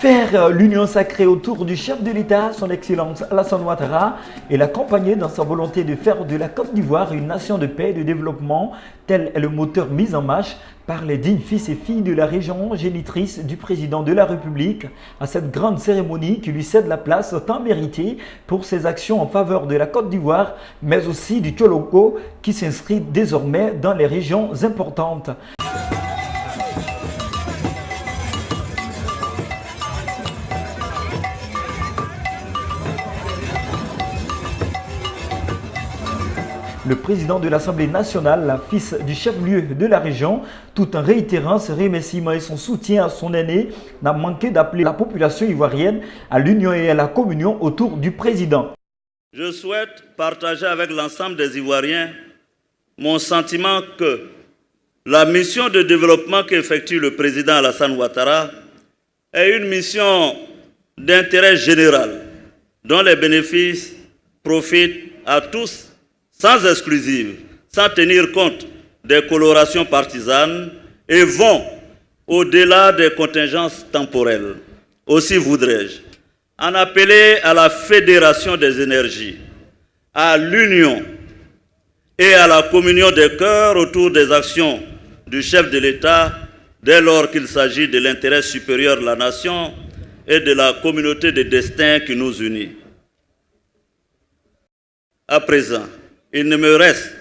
Faire l'union sacrée autour du chef de l'État, son Excellence Alassane Ouattara, et l'accompagner dans sa volonté de faire de la Côte d'Ivoire une nation de paix et de développement, tel est le moteur mis en marche par les dignes fils et filles de la région génitrice du président de la République à cette grande cérémonie qui lui cède la place tant méritée pour ses actions en faveur de la Côte d'Ivoire, mais aussi du Tchologo qui s'inscrit désormais dans les régions importantes. Le président de l'Assemblée nationale, fils du chef-lieu de la région, tout en réitérant ses remerciements et son soutien à son aîné, n'a manqué d'appeler la population ivoirienne à l'union et à la communion autour du président. Je souhaite partager avec l'ensemble des Ivoiriens mon sentiment que la mission de développement qu'effectue le président Alassane Ouattara est une mission d'intérêt général dont les bénéfices profitent à tous sans exclusive, sans tenir compte des colorations partisanes et vont au-delà des contingences temporelles. Aussi voudrais-je en appeler à la fédération des énergies, à l'union et à la communion des cœurs autour des actions du chef de l'État dès lors qu'il s'agit de l'intérêt supérieur de la nation et de la communauté de destin qui nous unit. À présent, il ne me reste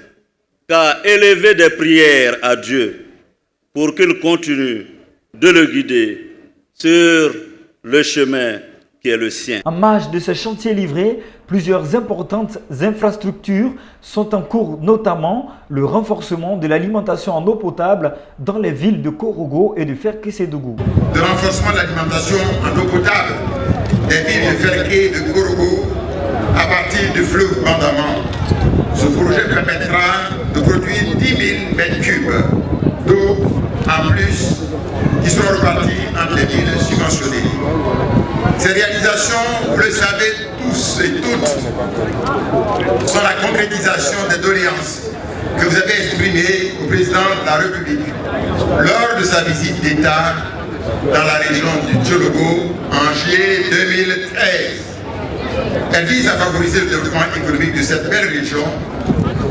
qu'à élever des prières à Dieu pour qu'il continue de le guider sur le chemin qui est le sien. En marge de ce chantier livré, plusieurs importantes infrastructures sont en cours, notamment le renforcement de l'alimentation en eau potable dans les villes de Korogo et de Ferké-Sédougou. Le renforcement de l'alimentation en eau potable des villes de Ferké et de Korogo à partir du fleuve Bandama. Ce projet permettra de produire 10 000 m3 d'eau en plus qui seront repartis entre les villes subventionnées. Ces réalisations, vous le savez tous et toutes, sont la concrétisation des doléances que vous avez exprimées au président de la République lors de sa visite d'État dans la région du Tchologo en juillet 2013. Elle vise à favoriser le développement économique de cette belle région,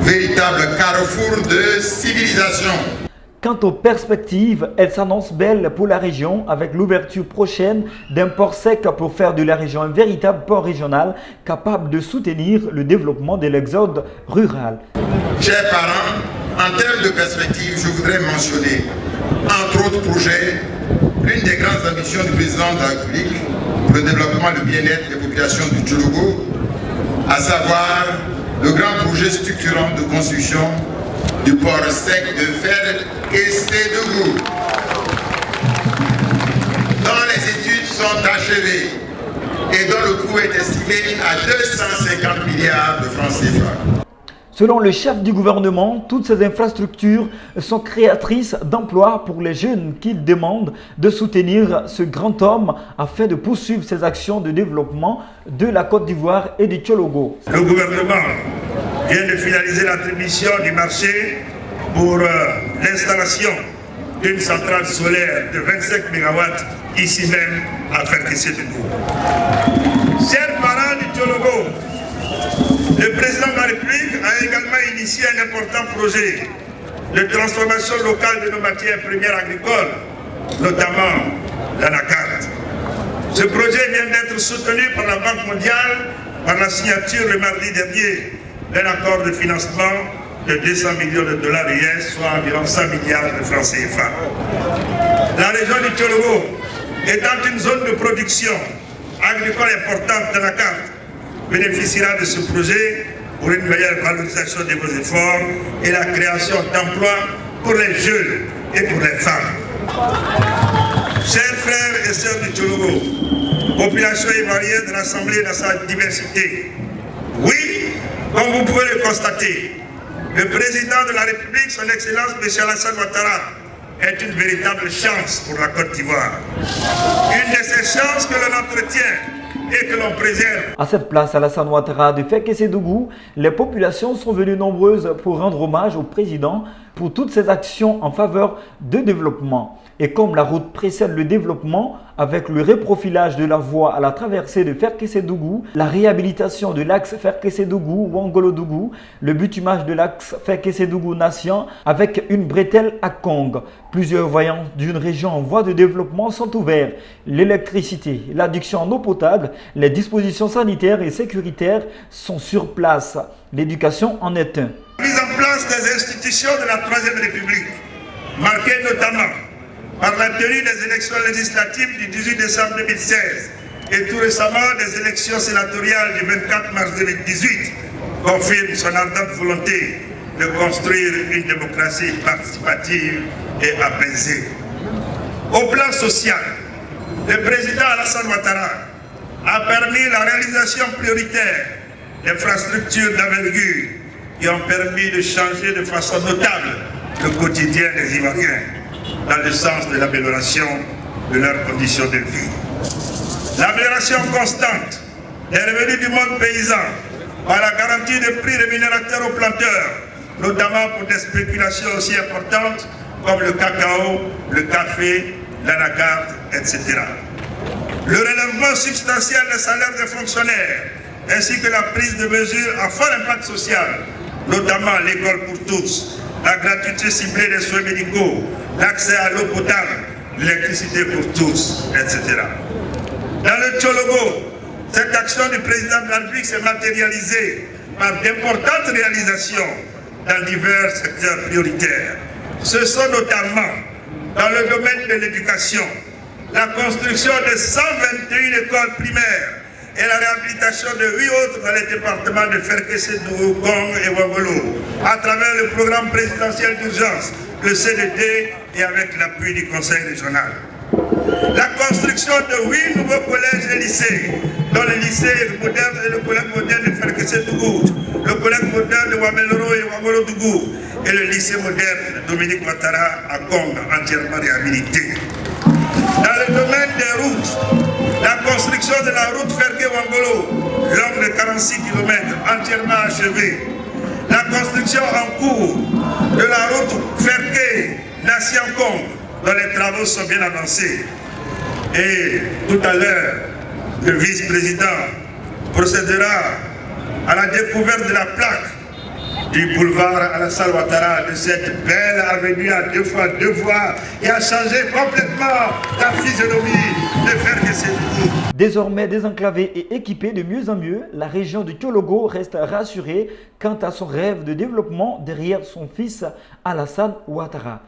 véritable carrefour de civilisation. Quant aux perspectives, elles s'annoncent belles pour la région avec l'ouverture prochaine d'un port sec pour faire de la région un véritable port régional capable de soutenir le développement de l'exode rural. Chers parents, en termes de perspectives, je voudrais mentionner, entre autres projets, l'une des grandes ambitions du président de la République pour le développement et le bien-être des populations du Tchologo, à savoir le grand projet structurant de construction du port sec de Ferké-Sédougou, dont les études sont achevées et dont le coût est estimé à 250 milliards de francs CFA. Selon le chef du gouvernement, toutes ces infrastructures sont créatrices d'emplois pour les jeunes qu'il demande de soutenir ce grand homme afin de poursuivre ses actions de développement de la Côte d'Ivoire et du Tchologo. Le gouvernement vient de finaliser l'attribution du marché pour l'installation d'une centrale solaire de 25 MW ici même à Ferké-Sédougou. Chers parents du Tchologo, le président de la République a également initié un important projet de transformation locale de nos matières premières agricoles, notamment l'anacarde. Ce projet vient d'être soutenu par la Banque mondiale par la signature le mardi dernier d'un accord de financement de 200 millions de dollars US, soit environ 100 milliards de francs CFA. La région du Tchologo étant une zone de production agricole importante d'anacarde, bénéficiera de ce projet pour une meilleure valorisation de vos efforts et la création d'emplois pour les jeunes et pour les femmes. Chers frères et sœurs du Tchologo, population ivoirienne rassemblée dans sa diversité, oui, comme vous pouvez le constater, le président de la République, son Excellence M. Alassane Ouattara, est une véritable chance pour la Côte d'Ivoire. Une de ces chances que l'on entretient et que l'on préserve. À cette place, Alassane Ouattara de Ferké-Sédougou, les populations sont venues nombreuses pour rendre hommage au président pour toutes ses actions en faveur de développement. Et comme la route précède le développement, avec le reprofilage de la voie à la traversée de Ferkessédougou, la réhabilitation de l'axe Ferkessédougou-Wangolo-Dougou, le bitumage de l'axe Ferkessédougou-Nation avec une bretelle à Kong. Plusieurs voyants d'une région en voie de développement sont ouverts. L'électricité, l'adduction en eau potable, les dispositions sanitaires et sécuritaires sont sur place. L'éducation en est un. Mise en place des institutions de la Troisième République, marquée notamment par la tenue des élections législatives du 18 décembre 2016 et tout récemment des élections sénatoriales du 24 mars 2018, confirme son ardente volonté de construire une démocratie participative et apaisée. Au plan social, le président Alassane Ouattara a permis la réalisation prioritaire d'infrastructures d'envergure qui ont permis de changer de façon notable le quotidien des Ivoiriens dans le sens de l'amélioration de leurs conditions de vie. L'amélioration constante des revenus du monde paysan par la garantie de prix rémunérateurs aux planteurs, notamment pour des spéculations aussi importantes comme le cacao, le café, l'anacarde, etc. Le relèvement substantiel des salaires des fonctionnaires, ainsi que la prise de mesures à fort impact social, notamment l'école pour tous, la gratuité ciblée des soins médicaux, l'accès à l'eau potable, l'électricité pour tous, etc. Dans le Tchologo, cette action du président de la République s'est matérialisée par d'importantes réalisations dans divers secteurs prioritaires. Ce sont notamment dans le domaine de l'éducation, la construction de 121 écoles primaires et la réhabilitation de 8 autres dans les départements de Ferkessédougou, Kong et Wangolo, à travers le programme présidentiel d'urgence, le CDD, et avec l'appui du Conseil régional. La construction de 8 nouveaux collèges et lycées, dont le lycée moderne et le collège moderne de Ferkessédougou, le collège moderne de Wameloro et Wangolo-Dougou, et le lycée moderne de Dominique Ouattara à Kong, entièrement réhabilité. Dans le domaine des routes, la construction de la route Ferké-Wangolo, longue de 46 km, entièrement achevée. La construction en cours de la route Ferké-Nation-Kong, dont les travaux sont bien avancés. Et tout à l'heure, le vice-président procédera à la découverte de la plaque du boulevard Alassane Ouattara, de cette belle avenue à 2 fois 2 voies qui a changé complètement la physionomie de Ferkessédougou. Désormais désenclavée et équipée de mieux en mieux, la région du Tchologo reste rassurée quant à son rêve de développement derrière son fils Alassane Ouattara.